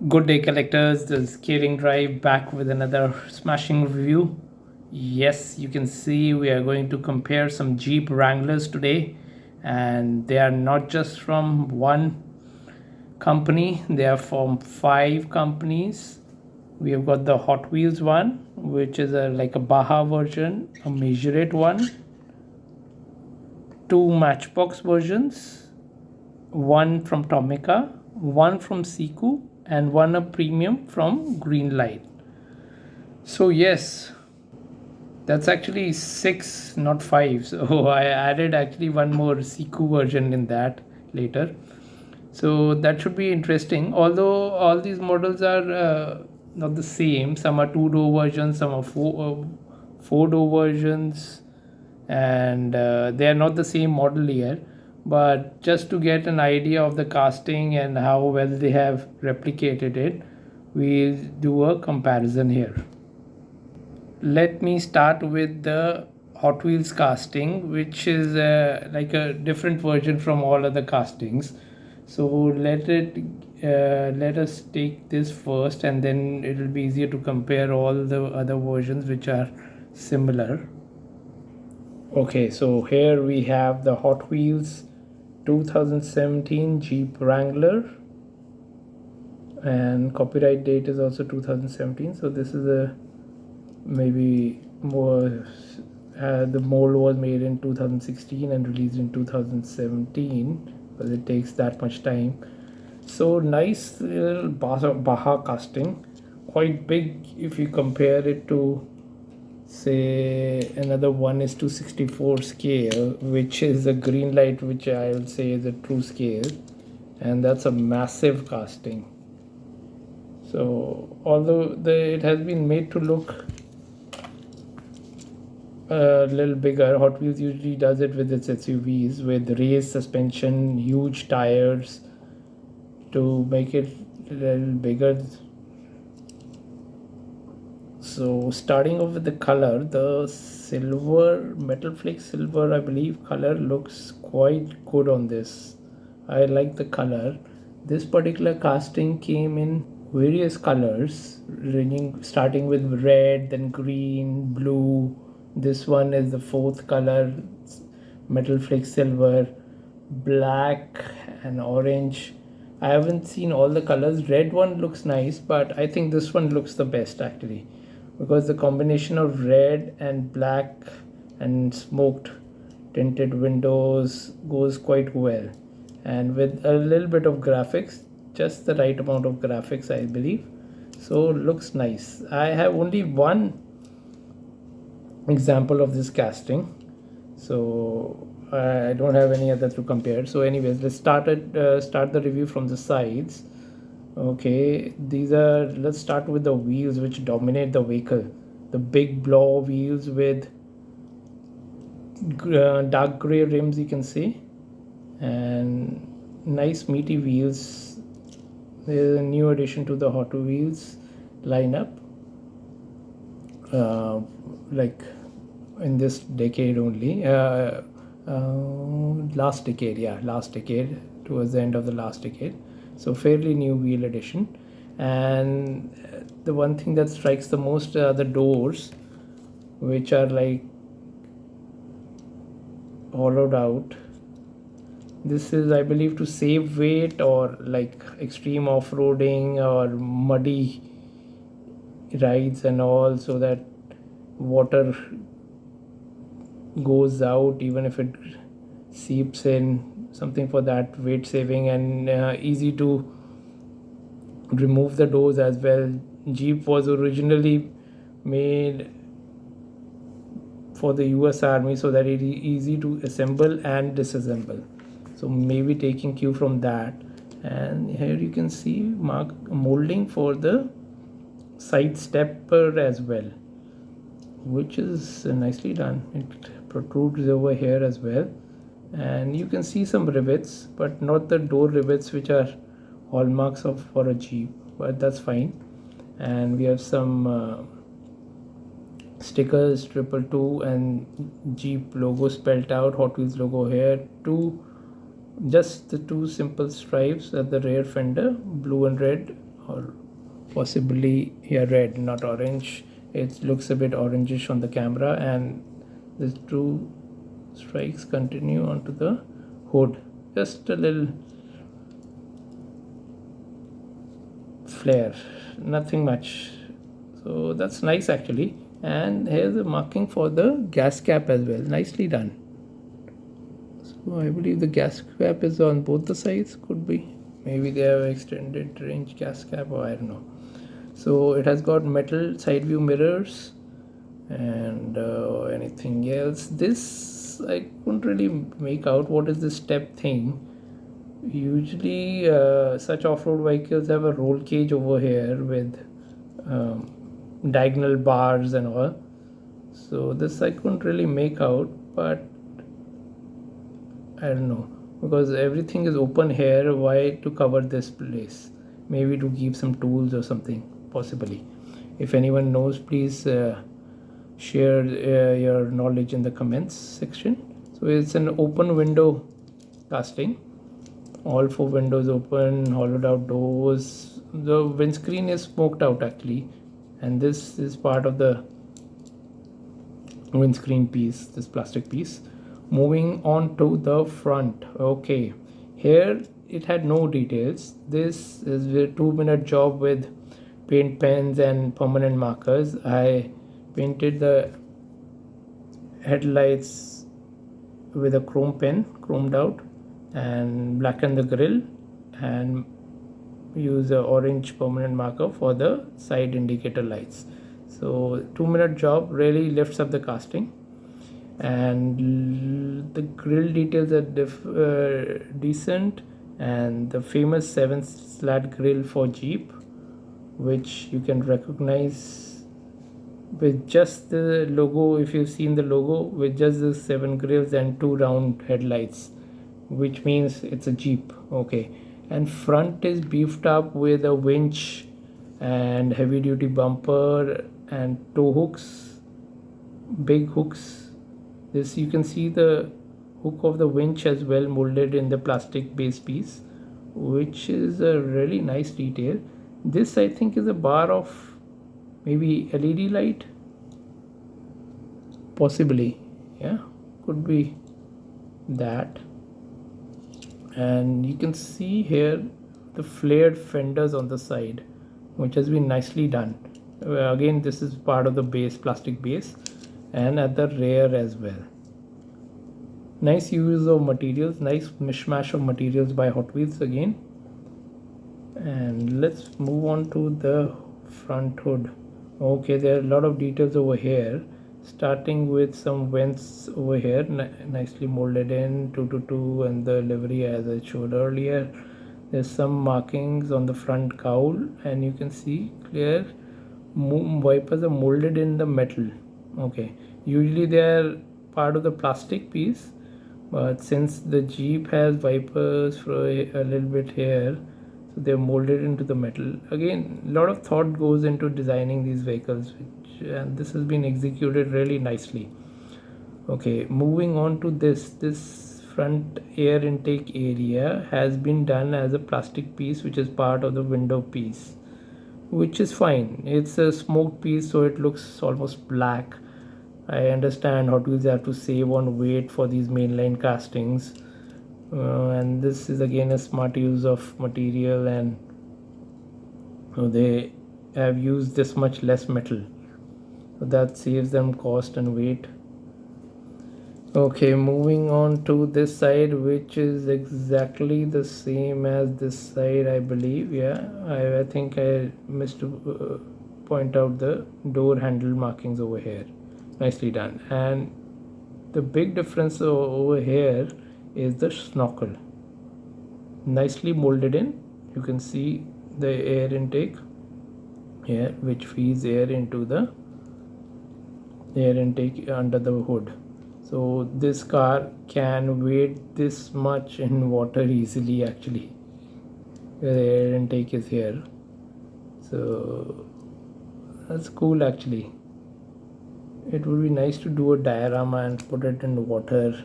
Good day, collectors. The Scaling Drive back with another smashing review. Yes, you can see we are going to compare some Jeep Wranglers today, and they are not just from one company, they are from five companies. We have got the Hot Wheels one, which is like a Baja version, a Majorate one, two Matchbox versions, one from Tomica, one from Siku, and one a premium from Greenlight. So yes, that's actually six, not five. So I added actually one more Siku version in that later. So that should be interesting. Although all these models are not the same. Some are two-door versions, some are four-door versions, and they are not the same model here. But just to get an idea of the casting and how well they have replicated it, we'll do a comparison here. Let me start with the Hot Wheels casting, which is like a different version from all other castings. So let us take this first, and then it will be easier to compare all the other versions which are similar. Okay, so here we have the Hot Wheels 2017 Jeep Wrangler, and copyright date is also 2017. So this is a maybe more the mold was made in 2016 and released in 2017, because it takes that much time. So nice little Baja casting, quite big if you compare it to say another 1:64 scale, which is a Greenlight, which I will say is a true scale, and that's a massive casting. So although it has been made to look a little bigger, Hot Wheels usually does it with its SUVs with raised suspension, huge tires to make it a little bigger. So starting off with the color, the silver, metal flake silver, I believe color looks quite good on this. I like the color. This particular casting came in various colors, ranging starting with red, then green, blue. This one is the fourth color, metal flake silver, black and orange. I haven't seen all the colors. Red one looks nice, but I think this one looks the best actually, because the combination of red and black and smoked tinted windows goes quite well, and with a little bit of graphics, just the right amount of graphics I believe. So looks nice. I have only one example of this casting, so I don't have any other to compare. So anyways, let's start the review from the sides. Okay, let's start with the wheels which dominate the vehicle. The big blow wheels with dark gray rims, you can see, and nice meaty wheels. There's a new addition to the Hot Wheels lineup, like in this decade only. Last decade, towards the end of the last decade. So fairly new wheel addition. And the one thing that strikes the most are the doors, which are like hollowed out. This is, I believe, to save weight or like extreme off-roading or muddy rides and all, so that water goes out even if it seeps in, something for that weight saving, and easy to remove the doors as well. Jeep was originally made for the US Army, so that it is easy to assemble and disassemble. So maybe taking cue from that. And here you can see molding for the side stepper as well, which is nicely done. It protrudes over here as well, and you can see some rivets, but not the door rivets which are hallmarks of for a Jeep, but that's fine. And we have some stickers, 222 and Jeep logo spelled out, Hot Wheels logo here, just the two simple stripes at the rear fender, blue and red or possibly, yeah, red, not orange. It looks a bit orangish on the camera, and the two strikes continue onto the hood. Just a little flare, nothing much. So that's nice actually. And here's a marking for the gas cap as well. Nicely done. So I believe the gas cap is on both the sides. Could be. Maybe they have extended range gas cap, or I don't know. So it has got metal side view mirrors and anything else. This I couldn't really make out. What is this step thing? Usually such off-road vehicles have a roll cage over here with diagonal bars and all. So this I couldn't really make out, but I don't know, because everything is open here. Why to cover this place? Maybe to keep some tools or something, possibly. If anyone knows, please share your knowledge in the comments section. So it's an open window casting. All four windows open, hollowed out doors. The windscreen is smoked out actually, and this is part of the windscreen piece, this plastic piece. Moving on to the front. Okay, here it had no details. This is a 2-minute job with paint pens and permanent markers. I painted the headlights with a chrome pen, chromed out, and blackened the grille, and use a orange permanent marker for the side indicator lights. So 2-minute job really lifts up the casting, and the grille details are decent, and the famous 7-slat grille for Jeep, which you can recognize with just the logo. If you've seen the logo, with just the 7 grills and 2 round headlights, which means it's a Jeep. Okay, and front is beefed up with a winch and heavy duty bumper and tow hooks, big hooks. This, you can see the hook of the winch as well, molded in the plastic base piece, which is a really nice detail. This I think is a bar of maybe LED light, possibly, yeah, could be that. And you can see here the flared fenders on the side, which has been nicely done. Again, this is part of the base, plastic base, and at the rear as well. Nice use of materials, nice mishmash of materials by Hot Wheels again. And let's move on to the front hood. Okay, there are a lot of details over here, starting with some vents over here, nicely molded in 222, and the livery as I showed earlier. There's some markings on the front cowl, and you can see clear wipers are molded in the metal. Okay, usually they are part of the plastic piece, but since the Jeep has wipers for a little bit here, so they're molded into the metal. Again, a lot of thought goes into designing these vehicles, and this has been executed really nicely. Okay, moving on to this front air intake area has been done as a plastic piece, which is part of the window piece, which is fine. It's a smoked piece, so it looks almost black. I understand Hot Wheels have to save on weight for these mainline castings, and this is again a smart use of material, and they have used this much less metal, so that saves them cost and weight. Okay, moving on to this side, which is exactly the same as this side, I believe. Yeah, I think I missed to point out the door handle markings over here. Nicely done. And the big difference over here is the snorkel, nicely molded in. You can see the air intake here, which feeds air into the air intake under the hood. So this car can wait this much in water easily actually. The air intake is here, so that's cool actually. It would be nice to do a diorama and put it in water.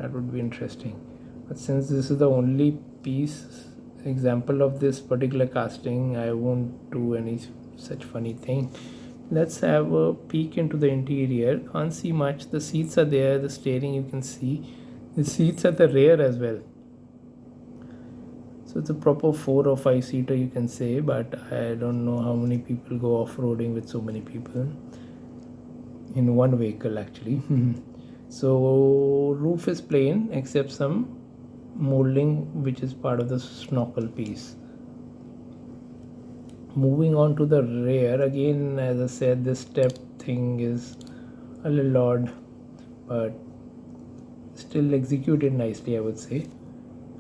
That would be interesting. But since this is the only piece example of this particular casting. I won't do any such funny thing. Let's have a peek into the interior. Can't see much. The seats are there, the steering you can see. The seats at the rear as well. So it's a proper 4 or 5 seater you can say, but I don't know how many people go off-roading with so many people in one vehicle actually. So roof is plain except some molding which is part of the snorkel piece. Moving on to the rear, again as I said, this step thing is a little odd, but still executed nicely, I would say.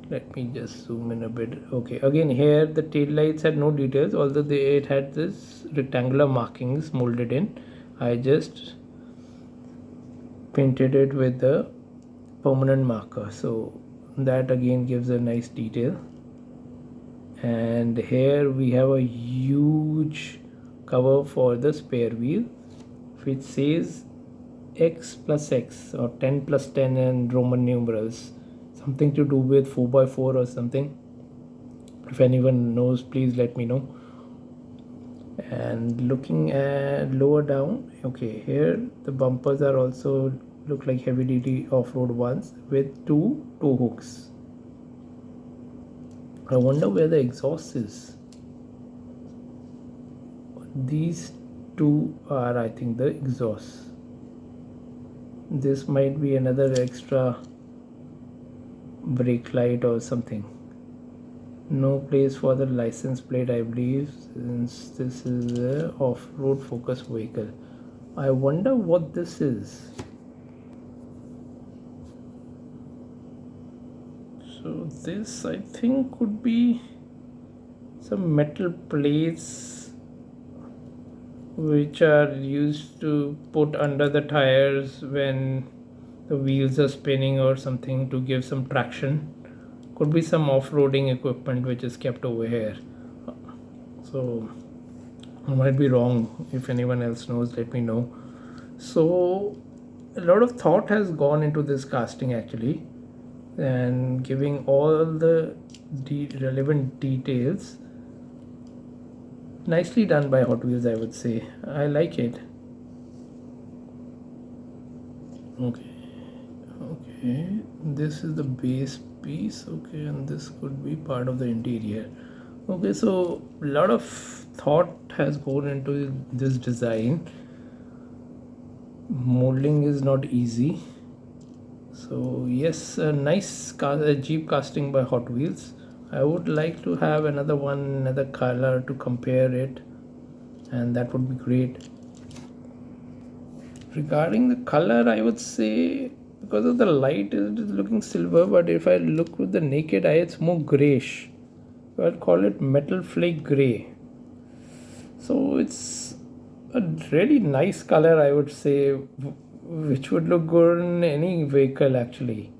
Let me just zoom in a bit. Okay, again here the tail lights had no details, although it had this rectangular markings molded in. I just painted it with the permanent marker, so that again gives a nice detail. And here we have a huge cover for the spare wheel which says X plus X or 10 plus 10 in Roman numerals, something to do with 4x4 or something. If anyone knows, please let me know. And looking at lower down, okay, here the bumpers are also look like heavy duty off-road ones with two tow hooks. I wonder where the exhaust is. These two are, I think, the exhaust. This might be another extra brake light or something. No place for the license plate, I believe, since this is a off-road focused vehicle. I wonder what this is. So this, I think, could be some metal plates which are used to put under the tires when the wheels are spinning or something to give some traction. Could be some off-roading equipment which is kept over here. So I might be wrong. If anyone else knows, let me know. So a lot of thought has gone into this casting actually, and giving all the relevant details. Nicely done by Hot Wheels, I would say. I like it. Okay, this is the base piece. Okay, and this could be part of the interior. Okay, so a lot of thought has gone into this design. Molding is not easy. So yes, a nice Jeep casting by Hot Wheels. I would like to have another one, another color to compare it, and that would be great. Regarding the color, I would say because of the light it is looking silver, but if I look with the naked eye, it's more grayish. So I'd call it metal flake gray. So it's a really nice color, I would say, which would look good in any vehicle actually.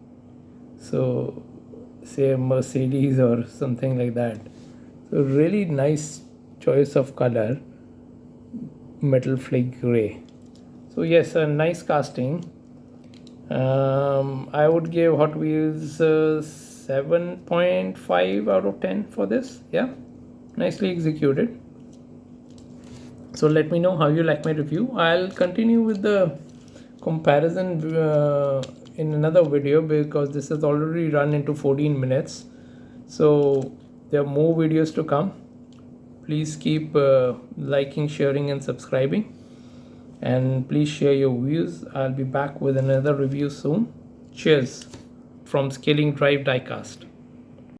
So say a Mercedes or something like that. So really nice choice of color, metal flake gray. So yes, a nice casting. I would give Hot Wheels 7.5 out of 10 for this. Yeah, nicely executed. So let me know how you like my review. I'll continue with the comparison in another video because this has already run into 14 minutes. So there are more videos to come. Please keep liking, sharing and subscribing, and please share your views. I'll be back with another review soon. Cheers from Scaling Drive Diecast.